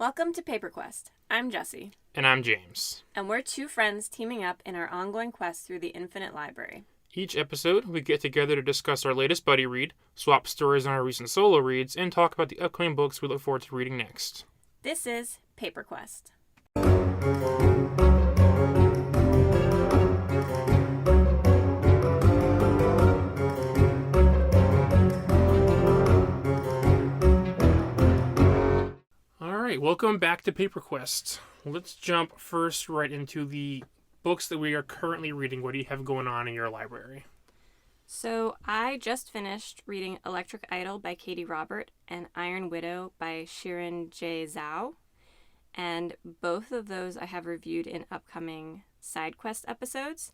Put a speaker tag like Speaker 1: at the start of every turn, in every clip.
Speaker 1: Welcome to Paper Quest. I'm Jessie.
Speaker 2: And I'm James.
Speaker 1: And we're two friends teaming up in our ongoing quest through the Infinite Library.
Speaker 2: Each episode, we get together to discuss our latest buddy read, swap stories on our recent solo reads, and talk about the upcoming books we look forward to reading next.
Speaker 1: This is Paper Quest.
Speaker 2: Alright, welcome back to Paper Quest. Let's jump first right into the books that we are currently reading. What do you have going on in your library?
Speaker 1: So I just finished reading Electric Idol by Katie Robert and Iron Widow by Shirin J. Zhao. And both of those I have reviewed in upcoming side quest episodes.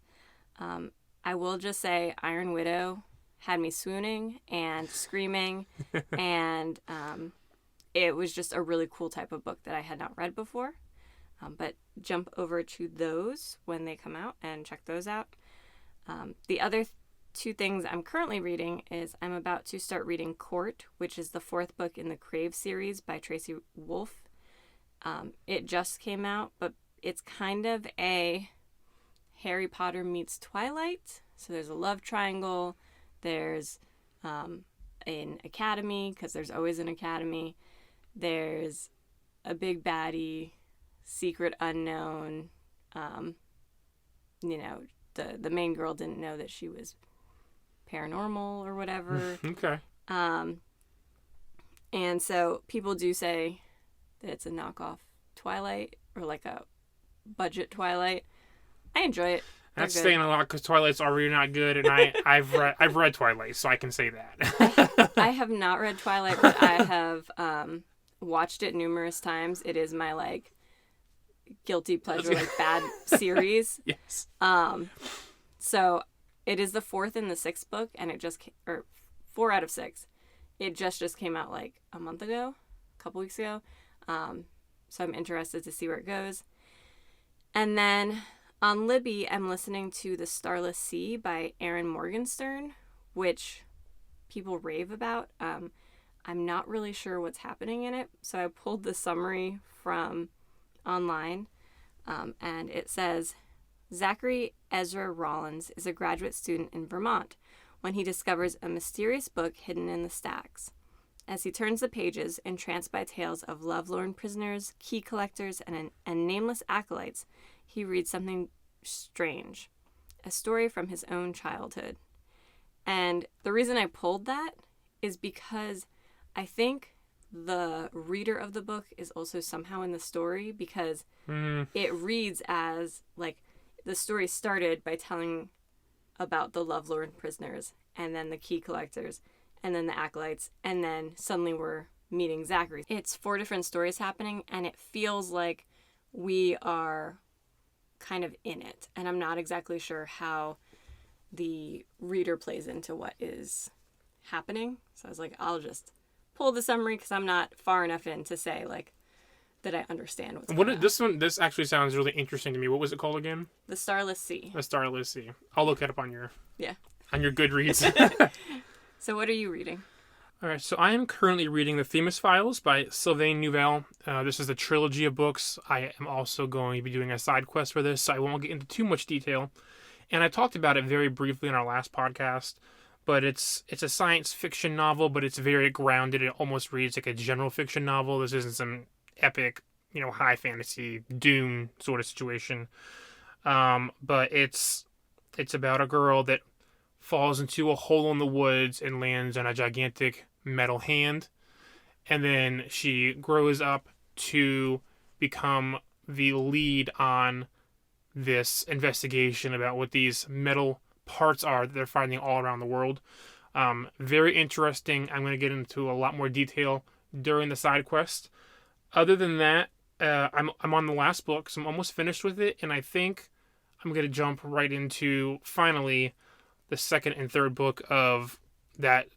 Speaker 1: I will just say Iron Widow had me swooning and screaming and it was just a really cool type of book that I had not read before. But jump over to those when they come out and check those out. The other two things I'm currently reading is I'm about to start reading Court, which is the fourth book in the Crave series by Tracy Wolff. It just came out, but it's kind of a Harry Potter meets Twilight. So there's a love triangle. There's an academy, because there's always an academy. There's a big baddie, secret unknown. The main girl didn't know that she was paranormal or whatever.
Speaker 2: Okay.
Speaker 1: And so people do say that it's a knockoff Twilight or like a budget Twilight. I enjoy it.
Speaker 2: That's saying a lot because Twilight's already not good, and I've read Twilight, so I can say that.
Speaker 1: I have not read Twilight, but I have watched it numerous times. It is my guilty pleasure, bad series.
Speaker 2: Yes.
Speaker 1: So it is the fourth and the sixth book, and it just or 4 out of 6. It just came out a month ago, a couple weeks ago. So I'm interested to see where it goes. And then on Libby, I'm listening to The Starless Sea by Erin Morgenstern, which people rave about. I'm not really sure what's happening in it, so I pulled the summary from online, and it says, Zachary Ezra Rollins is a graduate student in Vermont when he discovers a mysterious book hidden in the stacks. As he turns the pages, entranced by tales of lovelorn prisoners, key collectors, and nameless acolytes, he reads something strange, a story from his own childhood. And the reason I pulled that is because I think the reader of the book is also somehow in the story, because it reads as the story started by telling about the lovelorn prisoners and then the key collectors and then the acolytes, and then suddenly we're meeting Zachary. It's 4 different stories happening, and it feels like we are kind of in it, and I'm not exactly sure how the reader plays into what is happening. So I was like, I'll just pull the summary because I'm not far enough in to say that I understand what's going on.
Speaker 2: This actually sounds really interesting to me. What was it called again?
Speaker 1: The Starless Sea.
Speaker 2: The Starless Sea. I'll look it up on your Goodreads.
Speaker 1: So what are you reading?
Speaker 2: All right, so I am currently reading The Famous Files by Sylvain Neuvel. This is a trilogy of books. I am also going to be doing a side quest for this, so I won't get into too much detail. And I talked about it very briefly in our last podcast, but it's a science fiction novel, but it's very grounded. It almost reads like a general fiction novel. This isn't some epic, high fantasy Dune sort of situation. But it's about a girl that falls into a hole in the woods and lands on a gigantic metal hand. And then she grows up to become the lead on this investigation about what these metal parts are that they're finding all around the world. Very interesting. I'm going to get into a lot more detail during the side quest. Other than that, I'm on the last book, so I'm almost finished with it, and I think I'm going to jump right into, finally, the second and third book of that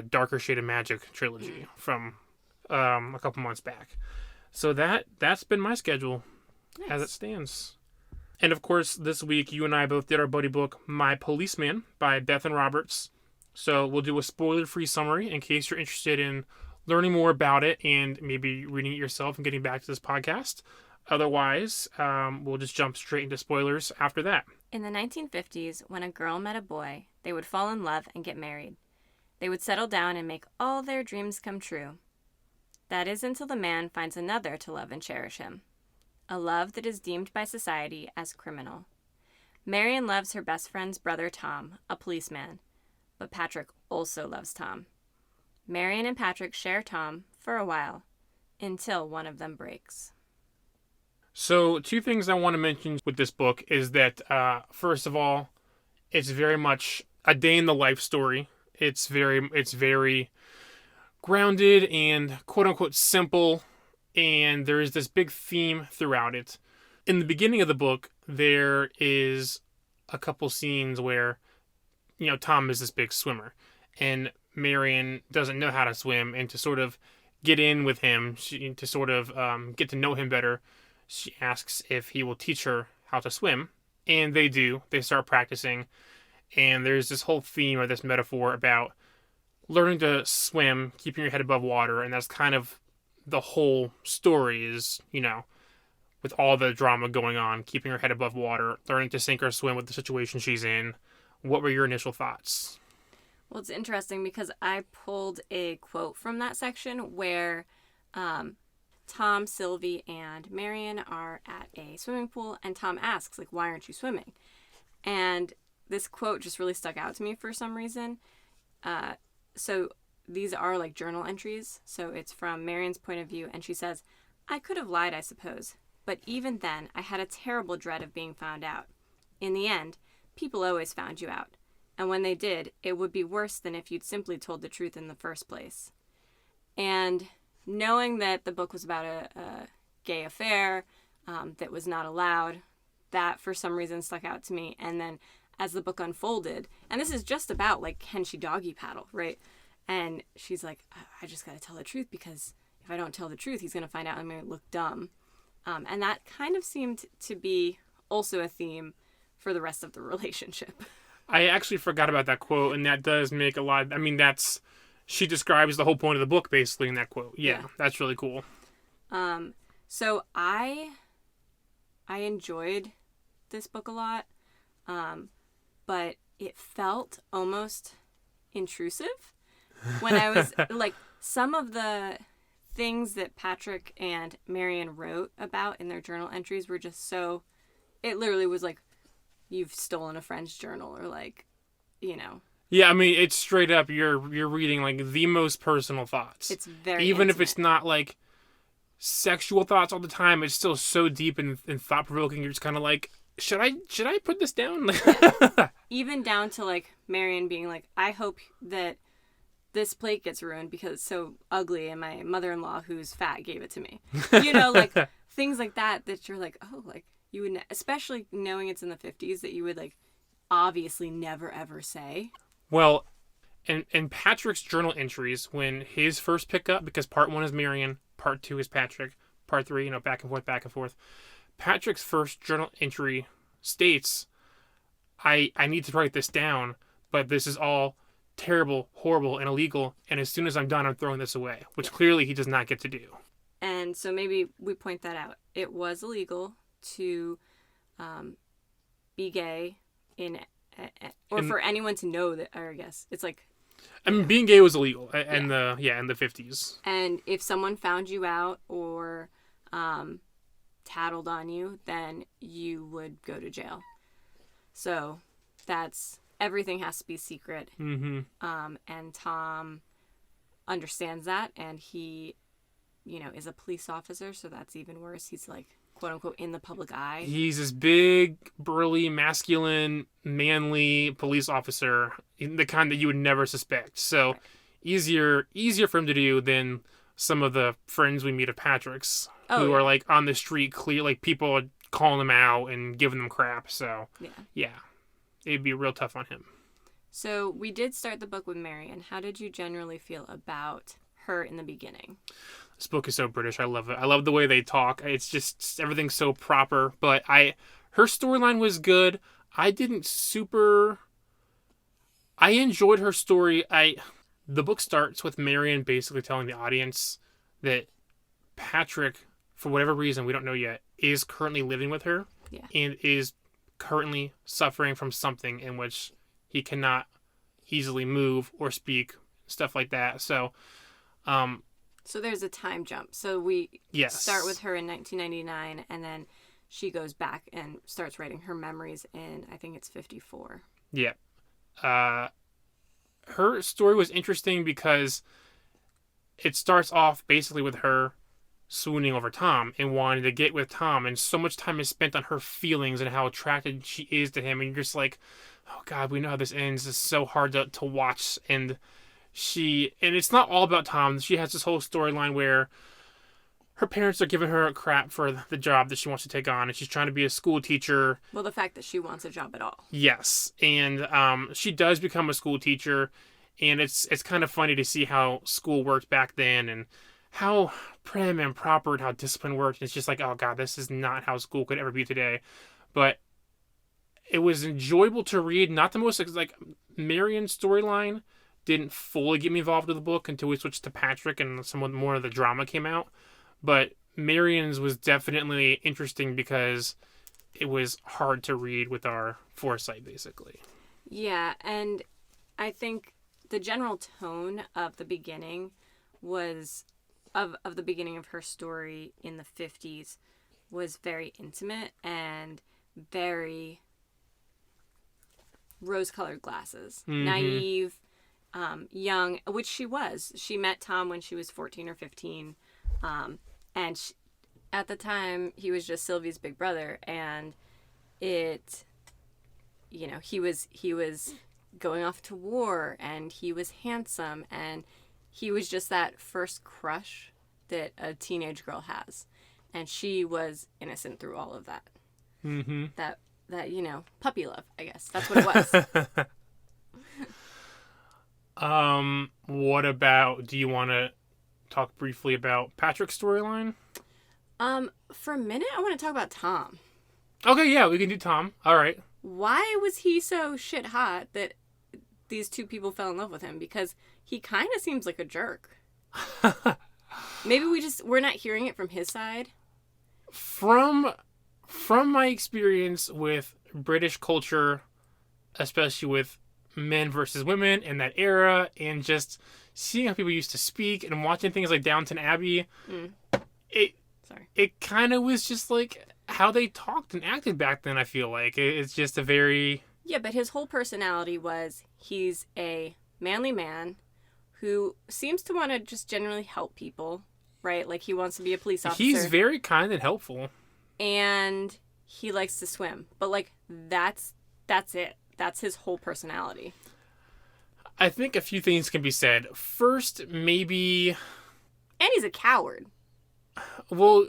Speaker 2: Darker Shade of Magic trilogy from a couple months back. So that's been my schedule as it stands. And of course, this week you and I both did our buddy book, My Policeman by Bethan Roberts. So we'll do a spoiler-free summary in case you're interested in learning more about it and maybe reading it yourself and getting back to this podcast. Otherwise, we'll just jump straight into spoilers after that.
Speaker 1: In the 1950s, when a girl met a boy, they would fall in love and get married. They would settle down and make all their dreams come true. That is until the man finds another to love and cherish him. A love that is deemed by society as criminal. Marion loves her best friend's brother Tom, a policeman. But Patrick also loves Tom. Marion and Patrick share Tom for a while, until one of them breaks.
Speaker 2: So, two things I want to mention with this book is that, first of all, it's very much a day in the life story. It's very grounded and quote unquote simple, and there is this big theme throughout it. In the beginning of the book, there is a couple scenes where, Tom is this big swimmer, and Marion doesn't know how to swim, and to sort of get in with him, to sort of get to know him better, she asks if he will teach her how to swim, and they do. They start practicing, and there's this whole theme or this metaphor about learning to swim, keeping your head above water, and that's kind of the whole story is, with all the drama going on, keeping her head above water, learning to sink or swim with the situation she's in. What were your initial thoughts?
Speaker 1: Well, it's interesting because I pulled a quote from that section where Tom, Sylvie, and Marion are at a swimming pool, and Tom asks, why aren't you swimming? And this quote just really stuck out to me for some reason. So these are journal entries. So it's from Marion's point of view, and she says, I could have lied, I suppose, but even then I had a terrible dread of being found out. In the end, people always found you out. And when they did, it would be worse than if you'd simply told the truth in the first place. And knowing that the book was about a gay affair that was not allowed, that for some reason stuck out to me. And then as the book unfolded, and this is just about, can she doggy paddle, right? And she's like, I just got to tell the truth because if I don't tell the truth, he's going to find out I'm going to look dumb. And that kind of seemed to be also a theme for the rest of the relationship.
Speaker 2: I actually forgot about that quote, and that does make a lot. She describes the whole point of the book basically in that quote. Yeah. That's really cool.
Speaker 1: So I enjoyed this book a lot, but it felt almost intrusive when I was some of the things that Patrick and Marion wrote about in their journal entries were just so. It literally was you've stolen a friend's journal, or
Speaker 2: Yeah, it's straight up. You're reading the most personal thoughts.
Speaker 1: It's very
Speaker 2: even
Speaker 1: intimate.
Speaker 2: If it's not sexual thoughts all the time. It's still so deep and thought provoking. You're just kind of should I put this down?
Speaker 1: Even down to Marion being I hope that this plate gets ruined because it's so ugly, and my mother-in-law who's fat gave it to me. Things like that you're you would, especially knowing it's in the 50s, that you would obviously never ever say.
Speaker 2: Well, and Patrick's journal entries, when his first pickup, because part 1 is Marion, part 2 is Patrick, part 3, back and forth. Patrick's first journal entry states, I need to write this down, but this is all terrible, horrible, and illegal, and as soon as I'm done, I'm throwing this away, which clearly he does not get to do.
Speaker 1: And so maybe we point that out. It was illegal to be gay for anyone to know that, or I guess it's
Speaker 2: being gay was illegal in the 50s.
Speaker 1: And if someone found you out or tattled on you, then you would go to jail. So everything has to be secret.
Speaker 2: Mm-hmm.
Speaker 1: And Tom understands that, and he, is a police officer, so that's even worse. He's quote unquote in the public eye. He's
Speaker 2: this big, burly, masculine, manly police officer, the kind that you would never suspect. So right. easier for him to do than some of the friends we meet of Patrick's who are on the street, clear people are calling them out and giving them crap. So yeah, it'd be real tough on him.
Speaker 1: So we did start the book with Marion. How did you generally feel about her in the beginning?
Speaker 2: This book is so British. I love it. I love the way they talk. It's just everything's so proper. But her storyline was good. I enjoyed her story. the book starts with Marion basically telling the audience that Patrick, for whatever reason we don't know yet, is currently living with her
Speaker 1: Yeah.
Speaker 2: and is currently suffering from something in which he cannot easily move or speak, stuff like that. So
Speaker 1: there's a time jump. So we
Speaker 2: yes.
Speaker 1: start with her in 1999, and then she goes back and starts writing her memories in, I think it's 54.
Speaker 2: Yeah. Her story was interesting because it starts off basically with her swooning over Tom and wanting to get with Tom, and so much time is spent on her feelings and how attracted she is to him, and you're just like, oh god, we know how this ends. It's so hard to watch. And it's not all about Tom. She has this whole storyline where her parents are giving her crap for the job that she wants to take on, and she's trying to be a school teacher.
Speaker 1: Well, the fact that she wants a job at all.
Speaker 2: Yes, and she does become a school teacher, and it's kind of funny to see how school worked back then and how prim and proper and how discipline worked. It's just like, oh god, this is not how school could ever be today. But it was enjoyable to read. Not the most, like, Marion's storyline didn't fully get me involved with the book until we switched to Patrick and some more of the drama came out. But Marion's was definitely interesting because it was hard to read with our foresight, basically.
Speaker 1: Yeah, and I think the general tone of the beginning was of the beginning of her story in the 50s was very intimate and very rose-colored glasses.
Speaker 2: Mm-hmm.
Speaker 1: Naive, young, which she was. She met Tom when she was 14 or 15, and at the time he was just Sylvie's big brother, and he was going off to war, and he was handsome, and he was just that first crush that a teenage girl has, and she was innocent through all of that.
Speaker 2: Mm-hmm.
Speaker 1: That puppy love, I guess. That's what it was.
Speaker 2: What about, do you want to talk briefly about Patrick's storyline?
Speaker 1: For a minute, I want to talk about Tom.
Speaker 2: Okay, yeah, we can do Tom. All right.
Speaker 1: Why was he so shit hot that these two people fell in love with him? Because he kind of seems like a jerk. Maybe we're not hearing it from his side.
Speaker 2: From my experience with British culture, especially with men versus women in that era, and just seeing how people used to speak and watching things like Downton Abbey, it kind of was just like how they talked and acted back then. I feel like it's just a very...
Speaker 1: Yeah, but his whole personality was he's a manly man who seems to want to just generally help people, right? Like he wants to be a police officer.
Speaker 2: He's very kind and helpful.
Speaker 1: And he likes to swim. But like that's it. That's his whole personality.
Speaker 2: I think a few things can be said. First, maybe...
Speaker 1: And he's a coward.
Speaker 2: Well,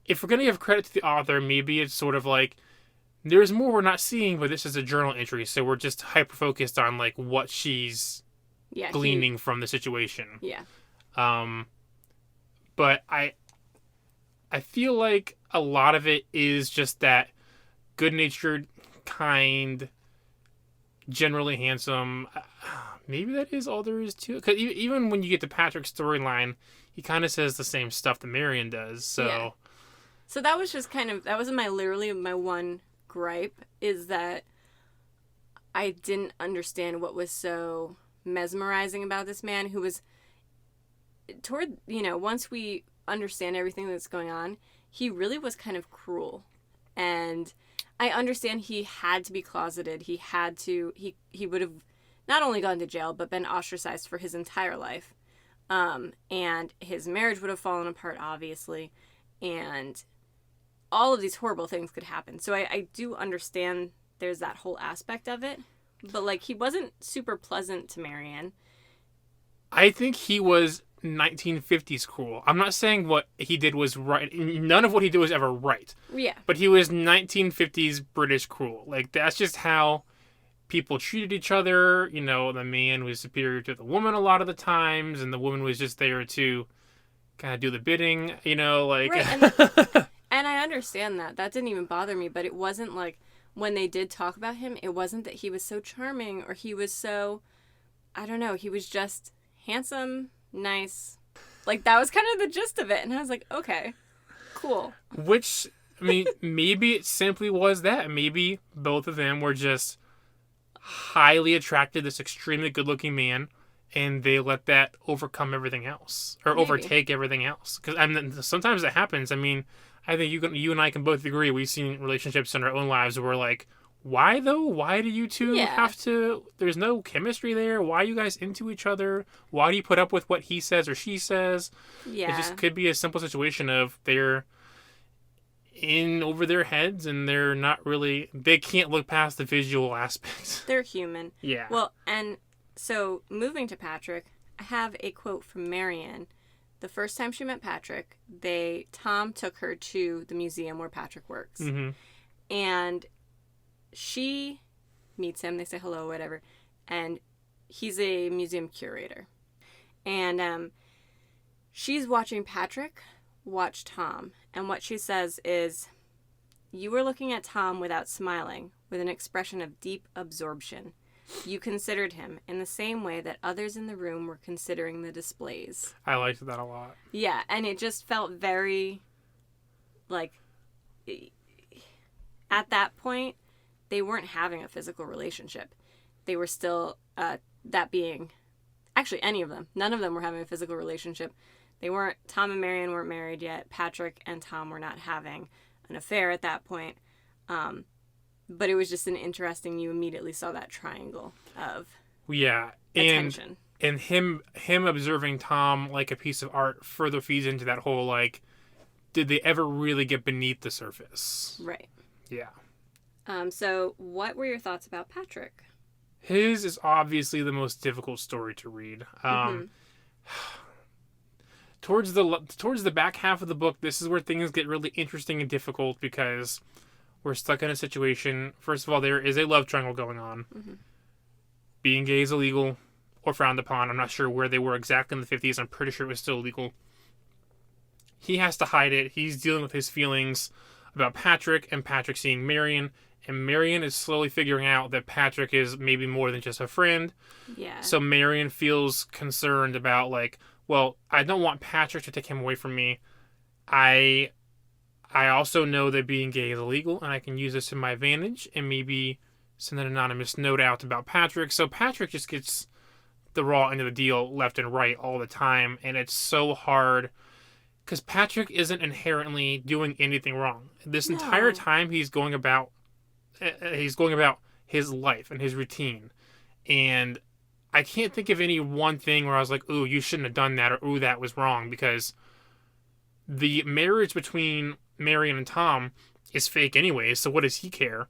Speaker 2: if we're going to give credit to the author, maybe it's sort of like, there's more we're not seeing, but this is a journal entry, so we're just hyper-focused on, like, what she's gleaning from the situation.
Speaker 1: Yeah.
Speaker 2: But I feel like a lot of it is just that good-natured, kind, generally handsome. Maybe that is all there is to it. Because even when you get to Patrick's storyline, he kind of says the same stuff that Marion does. So,
Speaker 1: yeah. So that was just that was literally my one gripe, is that I didn't understand what was so mesmerizing about this man who was once we understand everything that's going on, he really was kind of cruel. And I understand he had to be closeted. He would have not only gone to jail, but been ostracized for his entire life. And his marriage would have fallen apart, obviously. And all of these horrible things could happen. So I do understand there's that whole aspect of it. But, like, he wasn't super pleasant to Marianne.
Speaker 2: I think he was 1950s cruel. I'm not saying what he did was right. None of what he did was ever right.
Speaker 1: Yeah.
Speaker 2: But he was 1950s British cruel. Like, that's just how people treated each other. You know, the man was superior to the woman a lot of the times, and the woman was just there to kind of do the bidding, you know, like...
Speaker 1: Right, and I understand that. That didn't even bother me, but it wasn't like, when they did talk about him, it wasn't that he was so charming or he was so I don't know, he was just handsome, nice. Like, that was kind of the gist of it. And I was like, okay, cool.
Speaker 2: Which, I mean, maybe it simply was that. Maybe both of them were just highly attracted to this extremely good-looking man, and they let that overcome everything else, or
Speaker 1: Maybe.
Speaker 2: overtake everything else. Because I mean, sometimes it happens. I mean, I think you and I can both agree. We've seen relationships in our own lives where we're like, why though? Why do you two have to? There's no chemistry there. Why are you guys into each other? Why do you put up with what he says or she says?
Speaker 1: Yeah.
Speaker 2: It just could be a simple situation of they're in over their heads and they're not really. They can't look past the visual aspects.
Speaker 1: They're human.
Speaker 2: Yeah.
Speaker 1: Well, and so moving to Patrick, I have a quote from Marianne. The first time she met Patrick, Tom took her to the museum where Patrick works.
Speaker 2: Mm-hmm.
Speaker 1: And she meets him, they say hello, whatever, and he's a museum curator. And she's watching Patrick watch Tom, and what she says is, "You were looking at Tom without smiling, with an expression of deep absorption. You considered him in the same way that others in the room were considering the displays."
Speaker 2: I liked that a lot.
Speaker 1: Yeah, and it just felt very, like, at that point, they weren't having a physical relationship. They were still, that being, actually any of them, none of them were having a physical relationship. Tom and Marianne weren't married yet. Patrick and Tom were not having an affair at that point. But it was just you immediately saw that triangle of attention.
Speaker 2: And him observing Tom like a piece of art further feeds into that whole, like, did they ever really get beneath the surface?
Speaker 1: Right.
Speaker 2: Yeah.
Speaker 1: So what were your thoughts about Patrick?
Speaker 2: His is obviously the most difficult story to read. Towards the back half of the book, this is where things get really interesting and difficult because we're stuck in a situation. First of all, there is a love triangle going on. Mm-hmm. Being gay is illegal or frowned upon. I'm not sure where they were exactly in the 50s. I'm pretty sure it was still illegal. He has to hide it. He's dealing with his feelings about Patrick and Patrick seeing Marion. And Marion is slowly figuring out that Patrick is maybe more than just a friend.
Speaker 1: Yeah.
Speaker 2: So Marion feels concerned about, like, well, I don't want Patrick to take him away from me. I also know that being gay is illegal, and I can use this to my advantage and maybe send an anonymous note out about Patrick. So Patrick just gets the raw end of the deal left and right all the time, and it's so hard because Patrick isn't inherently doing anything wrong. This entire time he's going about his life and his routine, and I can't think of any one thing where I was like, ooh, you shouldn't have done that, or ooh, that was wrong, because the marriage between Marion and Tom is fake anyway, so what does he care?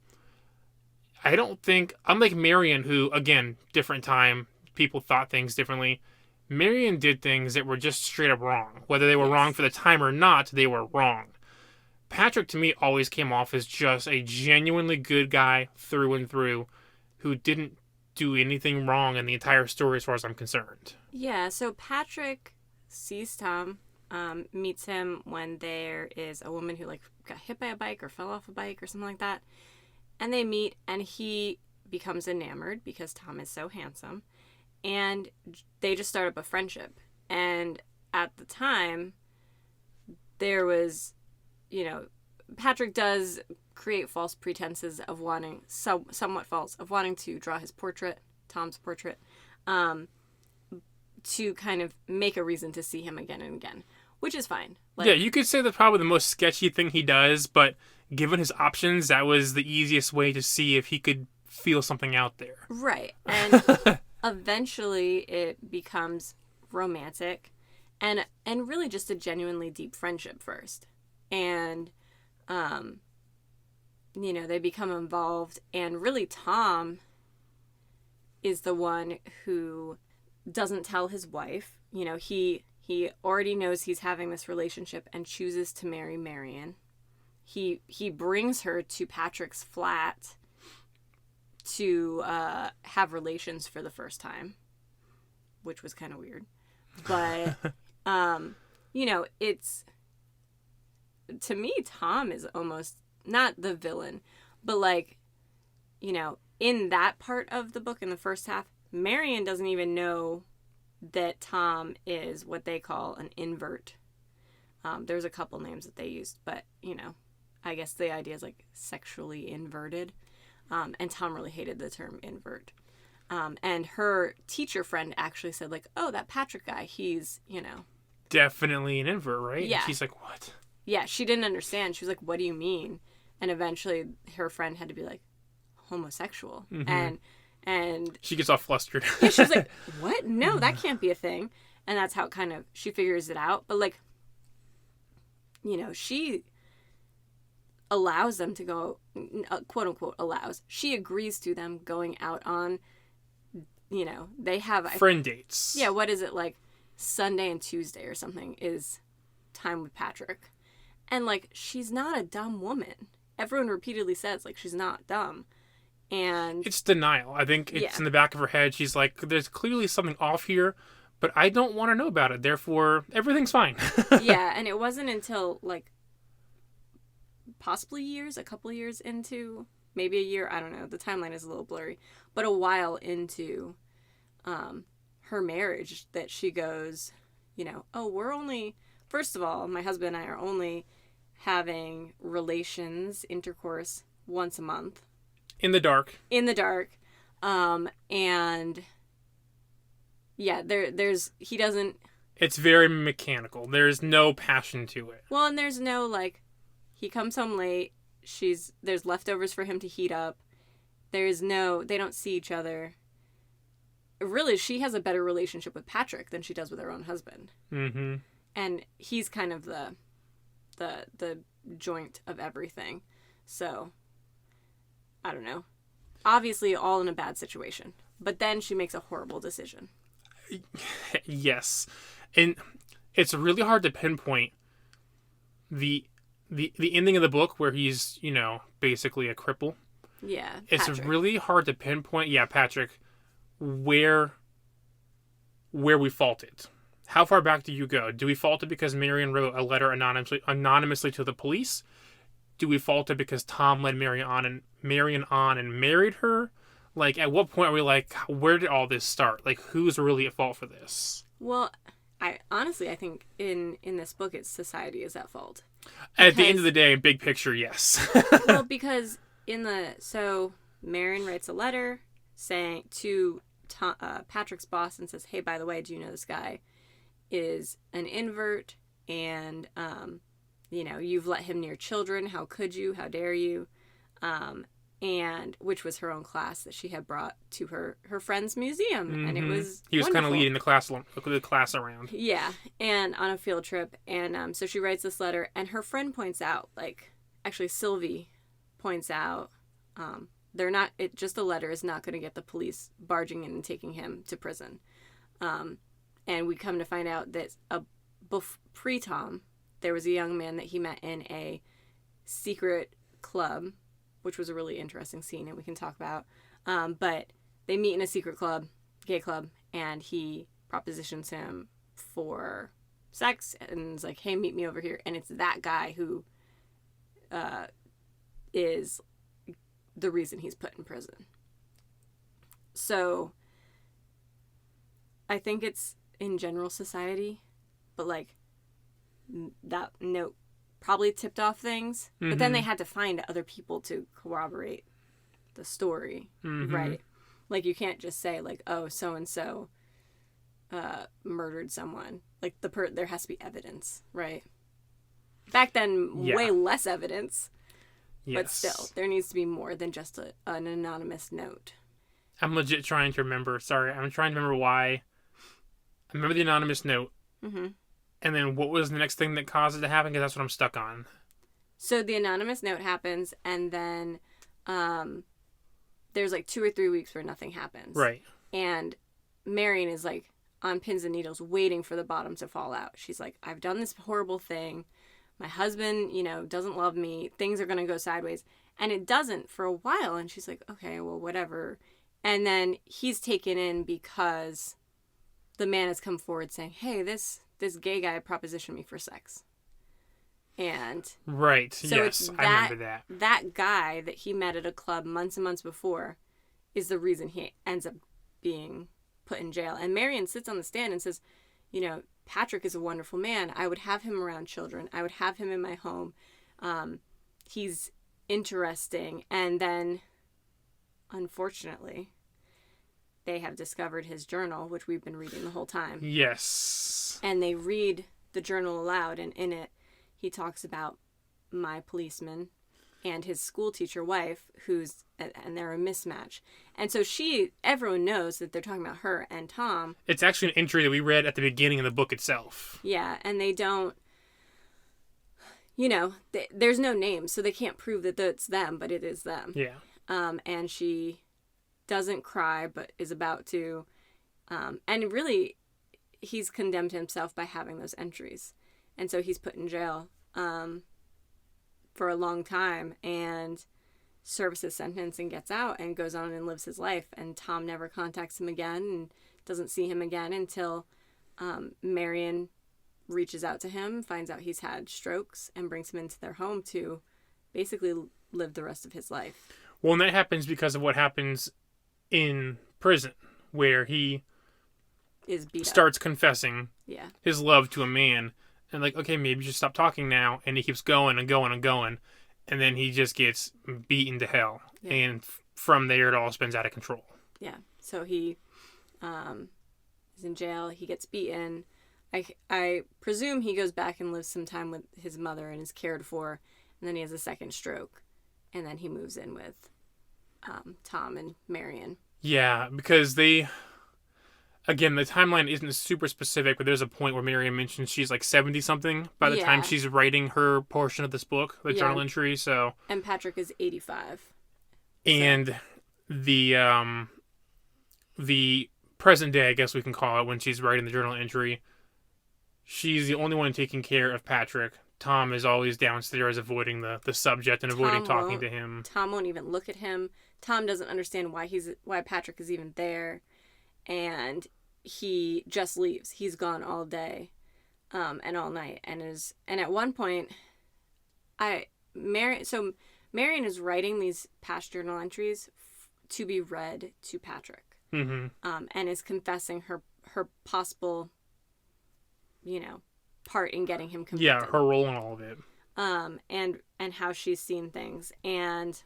Speaker 2: I don't think, unlike Marion, who, again, different time, people thought things differently, Marion did things that were just straight up wrong. Whether they were wrong for the time or not, they were wrong. Patrick, to me, always came off as just a genuinely good guy through and through who didn't do anything wrong in the entire story as far as I'm concerned.
Speaker 1: Yeah, so Patrick sees Tom, meets him when there is a woman who, like, got hit by a bike or fell off a bike or something like that. And they meet, and he becomes enamored because Tom is so handsome. And they just start up a friendship. And at the time, there was, Patrick does create false pretenses of wanting, somewhat false, of wanting to draw his portrait, Tom's portrait, to kind of make a reason to see him again and again, which is fine.
Speaker 2: Yeah, you could say that's probably the most sketchy thing he does, but given his options, that was the easiest way to see if he could feel something out there.
Speaker 1: Right. And eventually it becomes romantic and really just a genuinely deep friendship first. And, they become involved, and really Tom is the one who doesn't tell his wife. He already knows he's having this relationship and chooses to marry Marion. He brings her to Patrick's flat to have relations for the first time, which was kind of weird. But, it's, to me, Tom is almost not the villain, but, like, in that part of the book, in the first half, Marion doesn't even know that Tom is what they call an invert. There's a couple names that they used, but, I guess the idea is like sexually inverted. And Tom really hated the term invert. And her teacher friend actually said, like, oh, that Patrick guy, he's,
Speaker 2: definitely an invert, right?
Speaker 1: Yeah.
Speaker 2: And she's like, what?
Speaker 1: Yeah, she didn't understand. She was like, what do you mean? And eventually her friend had to be like, homosexual.
Speaker 2: Mm-hmm.
Speaker 1: And
Speaker 2: she gets all flustered.
Speaker 1: yeah, she was like, what? No, that can't be a thing. And that's how kind of she figures it out. But, like, she allows them to go, quote unquote, allows. She agrees to them going out on, they have
Speaker 2: friend dates.
Speaker 1: Yeah, what is it, like Sunday and Tuesday or something is time with Patrick. And, like, she's not a dumb woman. Everyone repeatedly says, like, she's not dumb. And
Speaker 2: it's denial. I think it's in the back of her head. She's like, there's clearly something off here, but I don't want to know about it. Therefore, everything's fine.
Speaker 1: Yeah, and it wasn't until, like, possibly a couple years into, maybe a year, I don't know, the timeline is a little blurry, but a while into her marriage that she goes, first of all, my husband and I are only having intercourse once a month.
Speaker 2: In the dark.
Speaker 1: And yeah, he doesn't.
Speaker 2: It's very mechanical. There's no passion to it.
Speaker 1: Well, and there's no, like, he comes home late. There's leftovers for him to heat up. They don't see each other. Really, she has a better relationship with Patrick than she does with her own husband.
Speaker 2: Mm-hmm.
Speaker 1: And he's kind of the joint of everything. So, I don't know. Obviously, all in a bad situation. But then she makes a horrible decision.
Speaker 2: Yes. And it's really hard to pinpoint the ending of the book where he's, basically a cripple.
Speaker 1: Yeah,
Speaker 2: It's
Speaker 1: Patrick.
Speaker 2: really hard to pinpoint, Patrick, where we faulted. How far back do you go? Do we fault it because Marion wrote a letter anonymously to the police? Do we fault it because Tom led Marion on and married her? Like, at what point are we like, where did all this start? Like, who's really at fault for this?
Speaker 1: Well, I think in this book, it's society is at fault.
Speaker 2: At the end of the day, big picture, yes.
Speaker 1: Well, because so Marion writes a letter saying to Patrick's boss and says, hey, by the way, do you know this guy is an invert and, you've let him near children. How could you? How dare you? And which was her own class that she had brought to her friend's museum. Mm-hmm. And it was
Speaker 2: he was
Speaker 1: wonderful.
Speaker 2: Kind of leading the class around.
Speaker 1: Yeah. And on a field trip. And so she writes this letter and her friend points out, like, actually Sylvie points out, just a letter is not going to get the police barging in and taking him to prison. And we come to find out that pre-Tom, there was a young man that he met in a secret club, which was a really interesting scene and we can talk about. But they meet in a secret club, gay club, and he propositions him for sex and is like, hey, meet me over here. And it's that guy who is the reason he's put in prison. So I think it's in general society, but, like, that note probably tipped off things. Mm-hmm. But then they had to find other people to corroborate the story, mm-hmm. right? Like, you can't just say, like, oh, so-and-so murdered someone. Like, there has to be evidence, right? Back then, way less evidence. Yes. But still, there needs to be more than just an anonymous note.
Speaker 2: I'm legit trying to remember. Sorry, I'm trying to remember why. I remember the anonymous note. Mm-hmm. And then what was the next thing that caused it to happen? Because that's what I'm stuck on.
Speaker 1: So the anonymous note happens, and then there's like 2 or 3 weeks where nothing happens.
Speaker 2: Right.
Speaker 1: And Marion is like on pins and needles waiting for the bottom to fall out. She's like, I've done this horrible thing. My husband, doesn't love me. Things are going to go sideways. And it doesn't for a while. And she's like, okay, well, whatever. And then he's taken in because the man has come forward saying, hey, this gay guy propositioned me for sex. And
Speaker 2: right.
Speaker 1: So
Speaker 2: yes, I remember that.
Speaker 1: That guy that he met at a club months and months before is the reason he ends up being put in jail. And Marion sits on the stand and says, you know, Patrick is a wonderful man. I would have him around children. I would have him in my home. He's interesting. And then, unfortunately, they have discovered his journal, which we've been reading the whole time.
Speaker 2: Yes.
Speaker 1: And they read the journal aloud, and in it, he talks about my policeman and his school teacher wife, and they're a mismatch. And so everyone knows that they're talking about her and Tom.
Speaker 2: It's actually an entry that we read at the beginning of the book itself.
Speaker 1: Yeah, and they don't, you know, there's no name, so they can't prove that it's them, but it is them.
Speaker 2: Yeah.
Speaker 1: And she doesn't cry, but is about to. And really, he's condemned himself by having those entries. And so he's put in jail for a long time and serves his sentence and gets out and goes on and lives his life. And Tom never contacts him again and doesn't see him again until Marion reaches out to him, finds out he's had strokes, and brings him into their home to basically live the rest of his life.
Speaker 2: Well, and that happens because of what happens in prison, where he starts confessing his love to a man. And like, okay, maybe you should stop talking now. And he keeps going and going and going. And then he just gets beaten to hell. Yeah. And from there, it all spins out of control. Yeah.
Speaker 1: So he is in jail. He gets beaten. I presume he goes back and lives some time with his mother and is cared for. And then he has a second stroke. And then he moves in with Tom and Marion.
Speaker 2: Yeah, because again, the timeline isn't super specific, but there's a point where Marion mentions she's like 70-something by the time she's writing her portion of this book, the journal entry. So,
Speaker 1: and Patrick is 85.
Speaker 2: And the present day, I guess we can call it, when she's writing the journal entry, she's the only one taking care of Patrick. Tom is always downstairs avoiding the subject and avoiding talking to him.
Speaker 1: Tom won't even look at him. Tom doesn't understand why Patrick is even there. And he just leaves. He's gone all day and all night. And at one point, Marion is writing these past journal entries to be read to Patrick.
Speaker 2: Mm-hmm.
Speaker 1: And is confessing her possible, part in getting him convicted.
Speaker 2: Yeah, her role in all of it.
Speaker 1: And how she's seen things. And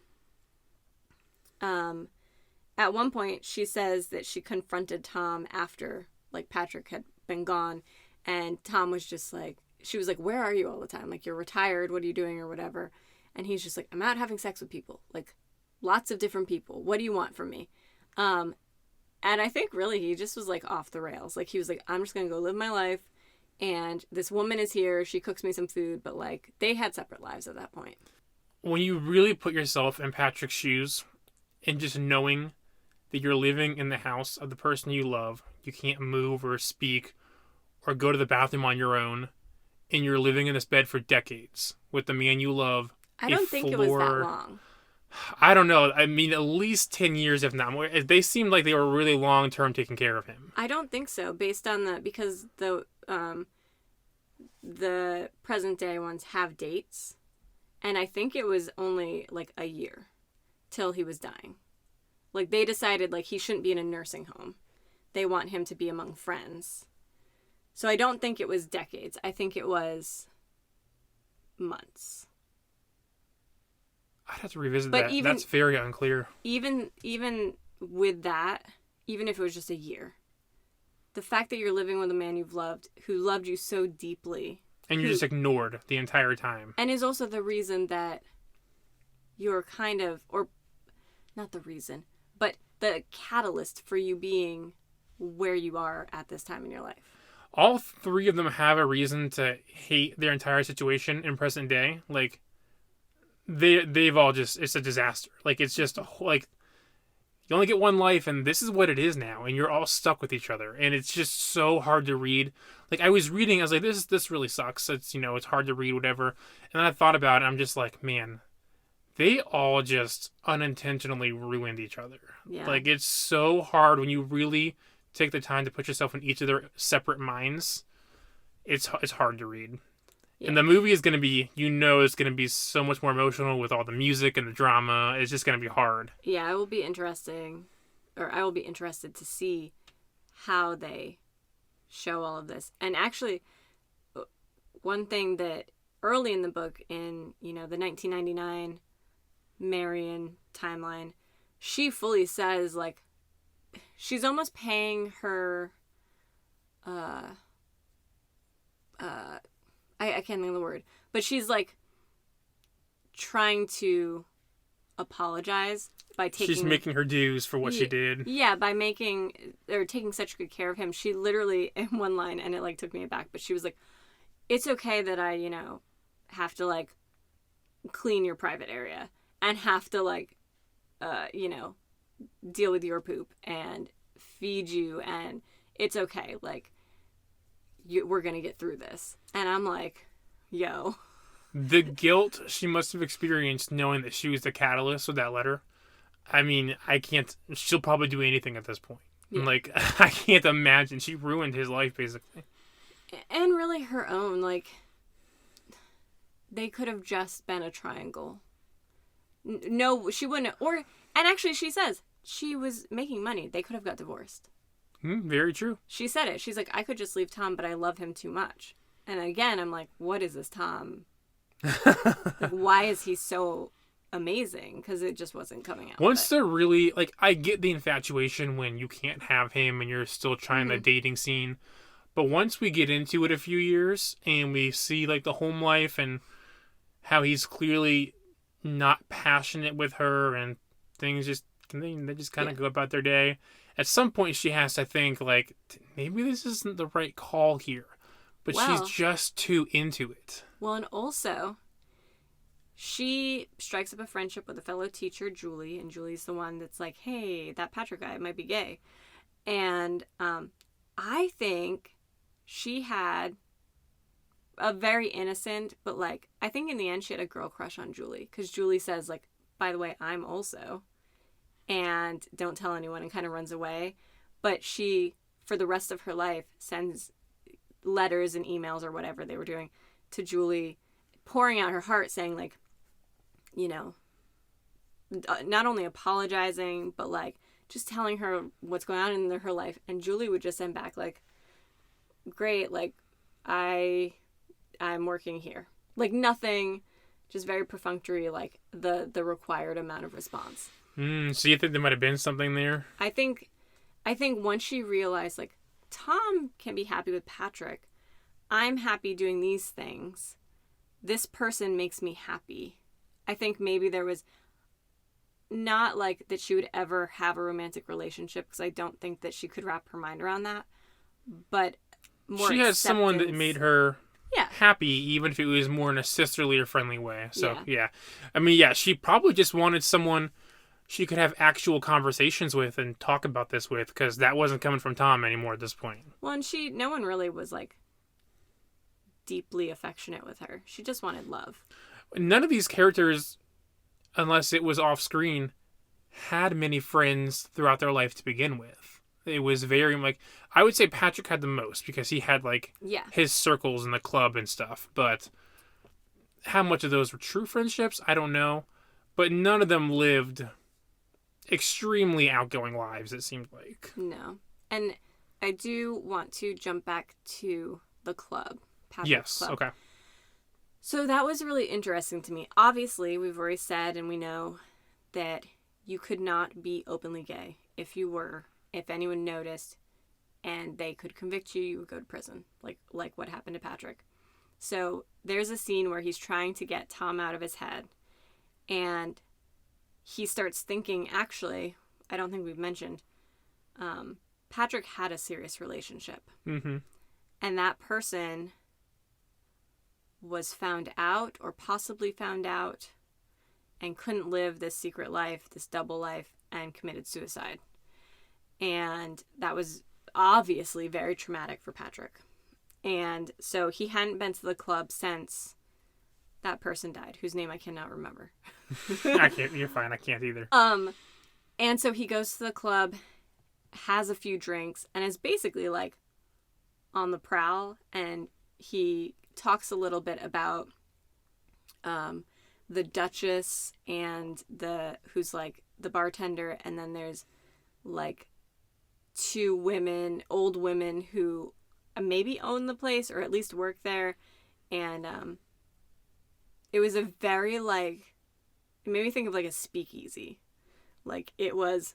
Speaker 1: at one point, she says that she confronted Tom after, Patrick had been gone. And Tom was just she was like, where are you all the time? You're retired. What are you doing or whatever? And he's just like, I'm out having sex with people. Lots of different people. What do you want from me? And I think really he just was, off the rails. He was like, I'm just going to go live my life. And this woman is here. She cooks me some food. But, they had separate lives at that point.
Speaker 2: When you really put yourself in Patrick's shoes and just knowing that you're living in the house of the person you love, you can't move or speak or go to the bathroom on your own, and you're living in this bed for decades with the man you love.
Speaker 1: I don't think it was that long.
Speaker 2: I don't know. I mean, at least 10 years, if not more. They seemed like they were really long-term taking care of him.
Speaker 1: I don't think so, based on because the present-day ones have dates, and I think it was only, a year till he was dying. They decided, he shouldn't be in a nursing home. They want him to be among friends. So I don't think it was decades. I think it was months.
Speaker 2: I'd have to revisit that. That's very unclear.
Speaker 1: Even with that, even if it was just a year, the fact that you're living with a man you've loved, who loved you so deeply.
Speaker 2: And you're just ignored the entire time.
Speaker 1: And is also the reason that you're or not the reason, but the catalyst for you being where you are at this time in your life.
Speaker 2: All three of them have a reason to hate their entire situation in present day. They've all just, it's a disaster. It's just, you only get one life, and this is what it is now, and you're all stuck with each other, and it's just so hard to read. I was reading, I was like, this really sucks. It's, it's hard to read, whatever. And then I thought about it, and I'm just like, man, they all just unintentionally ruined each other.
Speaker 1: Yeah.
Speaker 2: It's so hard when you really take the time to put yourself in each of their separate minds. It's hard to read. Yeah. And the movie is going to be, it's going to be so much more emotional with all the music and the drama. It's just going to be hard.
Speaker 1: Yeah, it will be interesting I will be interested to see how they show all of this. And actually, one thing that early in the book, in, the 1999 Marion timeline, she fully says, like, she's almost paying her, I can't think of the word, but she's, like, trying to apologize by taking...
Speaker 2: She's making her dues for what she did.
Speaker 1: Yeah, by taking such good care of him. She literally, in one line, and it, like, took me aback, but she was like, it's okay that I, have to, like, clean your private area and have to, like, deal with your poop and feed you, and it's okay. Like, we're gonna get through this. And I'm like, yo.
Speaker 2: The guilt she must have experienced knowing that she was the catalyst with that letter. I mean, she'll probably do anything at this point. Yeah. Like, I can't imagine. She ruined his life, basically.
Speaker 1: And really her own. Like, they could have just been a triangle. No, she wouldn't. And actually, she says she was making money. They could have got divorced.
Speaker 2: Very true.
Speaker 1: She said it. She's like, I could just leave Tom, but I love him too much. And again, I'm like, what is this Tom? Like, why is he so amazing? Because it just wasn't coming out.
Speaker 2: Once they're really, like, I get the infatuation when you can't have him and you're still trying the dating scene. But once we get into it a few years and we see, like, the home life and how he's clearly not passionate with her and things they just kind of go about their day. At some point she has to think, like, maybe this isn't the right call here. But she's just too into it.
Speaker 1: Well, and also, she strikes up a friendship with a fellow teacher, Julie, and Julie's the one that's like, hey, that Patrick guy might be gay. And I think she had a very innocent, but, like, I think in the end she had a girl crush on Julie. Because Julie says, like, by the way, I'm also. And don't tell anyone, and kind of runs away. But she, for the rest of her life, sends letters and emails or whatever they were doing to Julie, pouring out her heart, saying, like, not only apologizing, but, like, just telling her what's going on in her life. And Julie would just send back, like, great, like, I'm working here. Like, nothing, just very perfunctory, like, the required amount of response.
Speaker 2: So you think there might have been something there?
Speaker 1: I think once she realized, like, Tom can be happy with Patrick. I'm happy doing these things. This person makes me happy. I think maybe there was not, like, that she would ever have a romantic relationship, because I don't think that she could wrap her mind around that. But more
Speaker 2: she has someone that made her happy, even if it was more in a sisterly or friendly way. So, yeah. I mean, yeah, she probably just wanted someone she could have actual conversations with and talk about this with, because that wasn't coming from Tom anymore at this point.
Speaker 1: Well, and no one really was, like, deeply affectionate with her. She just wanted love.
Speaker 2: None of these characters, unless it was off screen, had many friends throughout their life to begin with. It was very, like, I would say Patrick had the most, because he had, like, his circles in the club and stuff. But how much of those were true friendships, I don't know. But none of them lived extremely outgoing lives, it seemed like.
Speaker 1: No. And I do want to jump back to the club. Patrick's club.
Speaker 2: Okay.
Speaker 1: So that was really interesting to me. Obviously, we've already said and we know that you could not be openly gay. If you were, if anyone noticed and they could convict you, you would go to prison, like what happened to Patrick. So there's a scene where he's trying to get Tom out of his head, and he starts thinking, actually, I don't think we've mentioned, Patrick had a serious relationship. Mm-hmm. And that person was found out, or possibly found out, and couldn't live this secret life, this double life, and committed suicide. And that was obviously very traumatic for Patrick. And so he hadn't been to the club since that person died, whose name I cannot remember.
Speaker 2: I can't. You're fine. I can't either.
Speaker 1: And so he goes to the club, has a few drinks, and is basically, like, on the prowl. And he talks a little bit about the Duchess and who's, like, the bartender, and then there's like two women, old women who maybe own the place or at least work there. And it was a very like, it made me think of like a speakeasy. Like it was